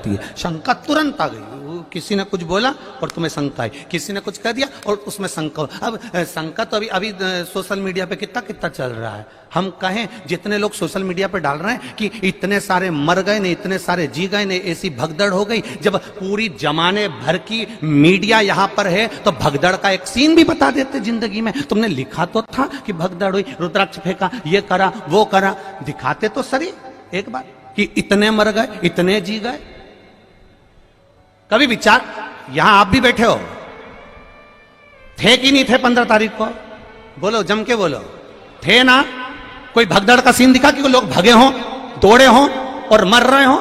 जाती है, शंका तुरंत आ गई। किसी ने कुछ बोला और तुम्हें शंका आई, किसी ने कुछ कह दिया और उसमें शंका। अब शंका तो अभी सोशल मीडिया पे कितना कितना चल रहा है। हम कहें जितने लोग सोशल मीडिया पे डाल रहे हैं कि इतने सारे मर गए ने, इतने सारे जी गए ने, ऐसी भगदड़ हो गई, जब पूरी जमाने भर की मीडिया यहां पर है तो भगदड़ का एक सीन भी बता देते जिंदगी में। तुमने लिखा तो था कि भगदड़ हुई, रुद्राक्ष फेंका, ये करा वो करा, दिखाते तो सही एक बार कि इतने मर गए, इतने जी गए। कभी विचार, यहां आप भी बैठे हो, थे कि नहीं थे 15 तारीख को? बोलो, जम के बोलो, थे ना? कोई भगदड़ का सीन दिखा कि लोग भगे हों, दौड़े हों और मर रहे हों?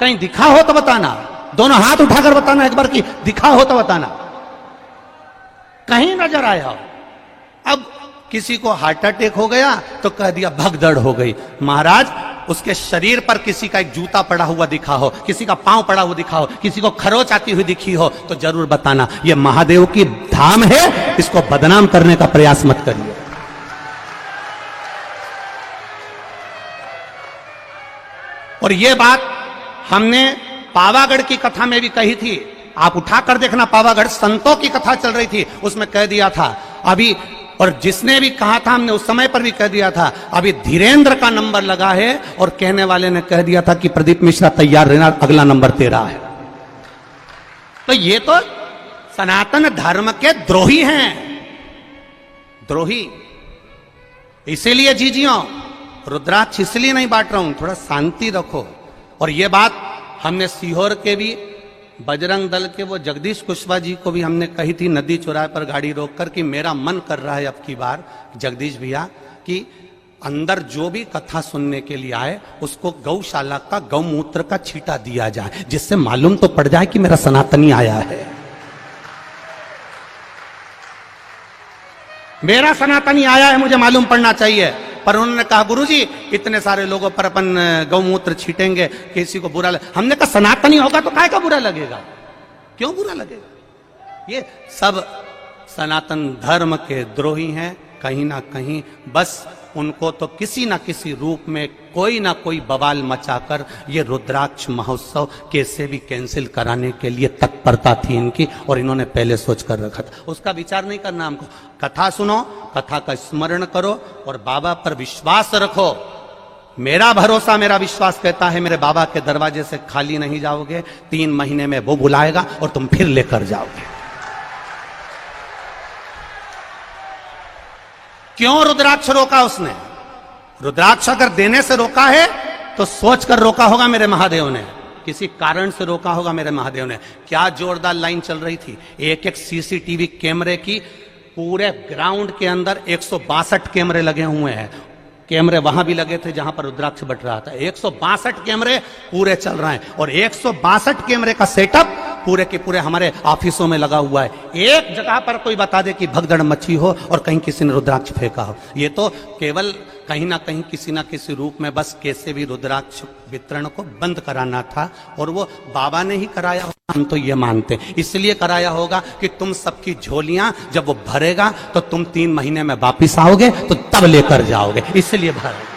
कहीं दिखा हो तो बताना, दोनों हाथ उठाकर बताना एक बार कि दिखा हो तो बताना, कहीं नजर आया हो। अब किसी को हार्ट अटैक हो गया तो कह दिया भगदड़ हो गई। महाराज, उसके शरीर पर किसी का एक जूता पड़ा हुआ दिखा हो, किसी का पांव पड़ा हुआ दिखा हो, किसी को खरोच आती हुई दिखी हो तो जरूर बताना। यह महादेव की धाम है, इसको बदनाम करने का प्रयास मत करिए। और यह बात हमने पावागढ़ की कथा में भी कही थी, आप उठाकर देखना, पावागढ़ संतों की कथा चल रही थी, उसमें कह दिया था अभी, और जिसने भी कहा था हमने उस समय पर भी कह दिया था, अभी धीरेन्द्र का नंबर लगा है और कहने वाले ने कह दिया था कि प्रदीप मिश्रा तैयार रहना, अगला नंबर तेरा है। तो ये तो सनातन धर्म के द्रोही हैं, द्रोही। इसीलिए जीजियो, रुद्राक्ष इसलिए नहीं बांट रहा हूं, थोड़ा शांति रखो। और ये बात हमने सीहोर के भी बजरंग दल के वो जगदीश कुशवाहा जी को भी हमने कही थी नदी चौराहे पर गाड़ी रोककर कि मेरा मन कर रहा है अब की बार जगदीश भैया कि अंदर जो भी कथा सुनने के लिए आए उसको गौशाला का गौमूत्र का छींटा दिया जाए, जिससे मालूम तो पड़ जाए कि मेरा सनातनी आया है, मेरा सनातनी आया है, मुझे मालूम पड़ना चाहिए। पर उन्होंने कहा गुरुजी इतने सारे लोगों पर अपन गौमूत्र छीटेंगे, किसी को बुरा लगे। हमने कहा सनातनी होगा तो काहे का बुरा लगेगा, क्यों बुरा लगेगा? ये सब सनातन धर्म के द्रोही हैं कहीं ना कहीं। बस उनको तो किसी ना किसी रूप में कोई ना कोई बवाल मचाकर ये रुद्राक्ष महोत्सव कैसे भी कैंसिल कराने के लिए तत्परता थी इनकी, और इन्होंने पहले सोच कर रखा था। उसका विचार नहीं करना हमको। कथा सुनो, कथा का स्मरण करो और बाबा पर विश्वास रखो। मेरा भरोसा, मेरा विश्वास कहता है मेरे बाबा के दरवाजे से खाली नहीं जाओगे। 3 महीने में वो बुलाएगा और तुम फिर लेकर जाओगे। क्यों रुद्राक्ष रोका उसने? रुद्राक्ष अगर देने से रोका है तो सोच कर रोका होगा मेरे महादेव ने, किसी कारण से रोका होगा मेरे महादेव ने। क्या जोरदार लाइन चल रही थी, एक एक सीसीटीवी कैमरे की। पूरे ग्राउंड के अंदर 162 कैमरे लगे हुए हैं। कैमरे वहां भी लगे थे जहां पर रुद्राक्ष बट रहा था। 162 कैमरे पूरे चल रहे हैं और 162 कैमरे का सेटअप पूरे के पूरे हमारे ऑफिसों में लगा हुआ है। एक जगह पर कोई बता दे कि भगदड़ मची हो और कहीं किसी ने रुद्राक्ष फेंका हो, ये तो केवल कहीं ना कहीं किसी ना किसी रूप में बस कैसे भी रुद्राक्ष वितरण को बंद कराना था। और वो बाबा ने ही कराया होगा, हम तो ये मानते हैं। इसलिए कराया होगा कि तुम सबकी झोलियां जब वो भरेगा तो तुम 3 महीने में वापिस आओगे तो तब लेकर जाओगे, इसलिए भरेगा।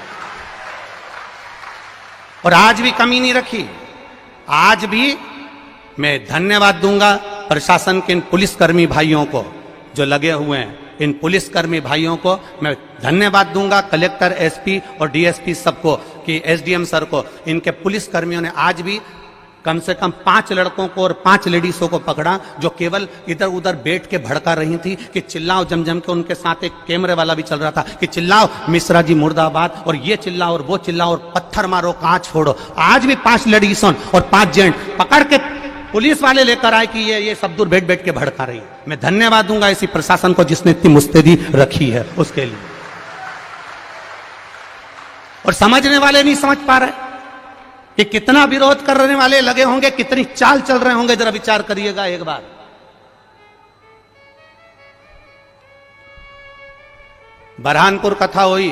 और आज भी कमी नहीं रखी। आज भी मैं धन्यवाद दूंगा प्रशासन के इन पुलिसकर्मी भाइयों को जो लगे हुए हैं। इन पुलिसकर्मी भाइयों को मैं धन्यवाद दूंगा, कलेक्टर, एसपी और डीएसपी सबको, कि एसडीएम सर को। इनके पुलिसकर्मियों ने आज भी कम से कम 5 लड़कों को और 5 लेडीजों को पकड़ा जो केवल इधर उधर बैठ के भड़का रही थी कि चिल्लाओ जम के। उनके साथ एक कैमरे वाला भी चल रहा था कि चिल्लाओ मिश्रा जी मुर्दाबाद, और ये चिल्लाओ और वो चिल्लाओ और पत्थर मारो, कांच फोड़ो। आज भी 5 लेडीजों और 5 जेंट पकड़ के पुलिस वाले लेकर आए कि ये सब दूर बैठ के भड़का रही है। मैं धन्यवाद दूंगा इसी प्रशासन को जिसने इतनी मुस्तैदी रखी है उसके लिए। और समझने वाले नहीं समझ पा रहे कि कितना विरोध करने वाले लगे होंगे, कितनी चाल चल रहे होंगे, जरा विचार करिएगा एक बार। बरहानपुर कथा हुई,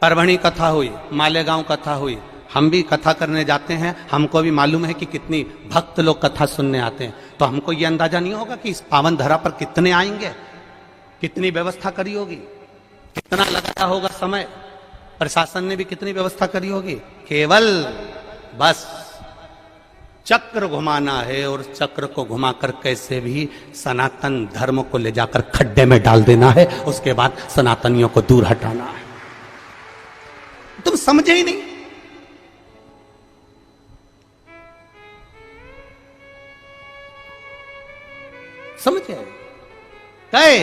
परभणी कथा हुई, मालेगांव कथा हुई। हम भी कथा करने जाते हैं, हमको भी मालूम है कि कितनी भक्त लोग कथा सुनने आते हैं। तो हमको ये अंदाजा नहीं होगा कि इस पावन धरा पर कितने आएंगे, कितनी व्यवस्था करी होगी, कितना लगाया होगा समय, प्रशासन ने भी कितनी व्यवस्था करी होगी। केवल बस चक्र घुमाना है और चक्र को घुमाकर कैसे भी सनातन धर्म को ले जाकर खड्डे में डाल देना है, उसके बाद सनातनियों को दूर हटाना है। तुम समझे ही नहीं। समझे? कहे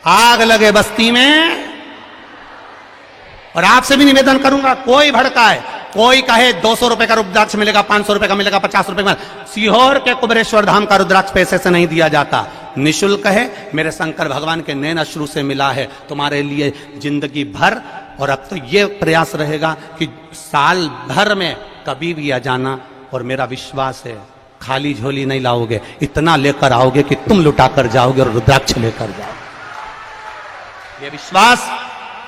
आग लगे बस्ती में। और आपसे भी निवेदन करूंगा, कोई भड़काए, कोई कहे 200 रुपए का रुद्राक्ष मिलेगा, 500 रुपए का मिलेगा, 50 रुपए का, सीहोर के कुबेरेश्वर धाम का रुद्राक्ष पैसे से नहीं दिया जाता, निशुल्क है, मेरे शंकर भगवान के नैन अश्रु से मिला है तुम्हारे लिए जिंदगी भर। और अब तो ये प्रयास रहेगा कि साल भर में कभी भी आ जाना, और मेरा विश्वास है खाली झोली नहीं लाओगे, इतना लेकर आओगे कि तुम लुटा कर जाओगे और रुद्राक्ष लेकर जाओगे। ये विश्वास,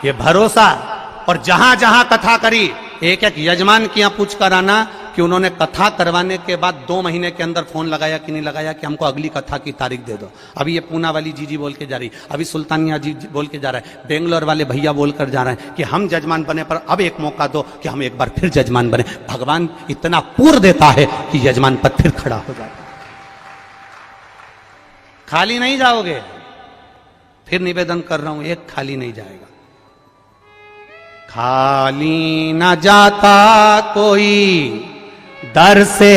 ये भरोसा। और जहां जहां कथा करी, एक एक यजमान की यहां पूछ कर आना कि उन्होंने कथा करवाने के बाद 2 महीने के अंदर फोन लगाया कि नहीं लगाया कि हमको अगली कथा की तारीख दे दो। अभी ये पूना वाली जीजी बोल के जा रही, अभी सुल्तानिया जी बोल के जा रहा है, बेंगलोर वाले भैया बोल कर जा रहे हैं कि हम जजमान बने पर अब एक मौका दो कि हम एक बार फिर जजमान बने। भगवान इतना पूर देता है कि यजमान पर फिर खड़ा हो जाता। खाली नहीं जाओगे, फिर निवेदन कर रहा हूं, एक खाली नहीं जाएगा। खाली न जाता कोई दर से